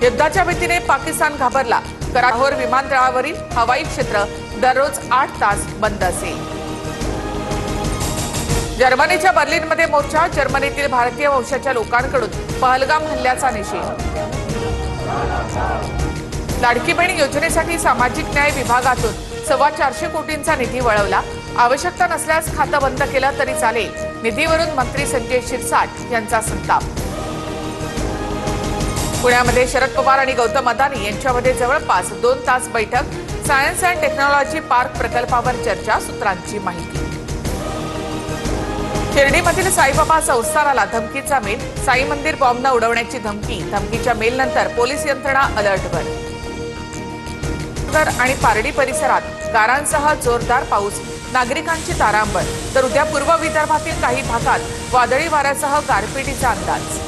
युद्धाच्या भीतीने पाकिस्तान घाबरला। कराहोर विमानतळावरील हवाई क्षेत्र दररोज 8 तास बंद असेल। जर्मनीच्या बर्लिनमध्ये मोर्चा। जर्मनीतील भारतीय वंशाच्या लोकांकडून पहलगाम हल्ल्याचा निषेध। लाडकी बहीण योजनेसाठी सामाजिक न्याय विभागातून 425 कोटींचा निधी वळवला। आवश्यकता नसल्यास खातं बंद केलं तरी चालेल। निधीवरून मंत्री संजय शिरसाट यांचा संताप। पुण्यामध्ये शरद पवार आणि गौतम अदानी यांच्यामध्ये जवळपास 2 तास बैठक। सायन्स अँड टेक्नॉलॉजी पार्क प्रकल्पावर चर्चा। सूत्रांची माहिती। शिर्डीमधील साईबाबा संस्थानाला धमकीचा मेल। साई मंदिर बॉम्बनं उडवण्याची धमकी। धमकीच्या मेलनंतर पोलीस यंत्रणा अलर्टवर। आणि पारडी परिसरात गारांसह जोरदार पाऊस। नागरिकांची तारांबळ। तर उद्या पूर्व विदर्भातील काही भागात वादळी वाऱ्यासह गारपिटीचा अंदाज।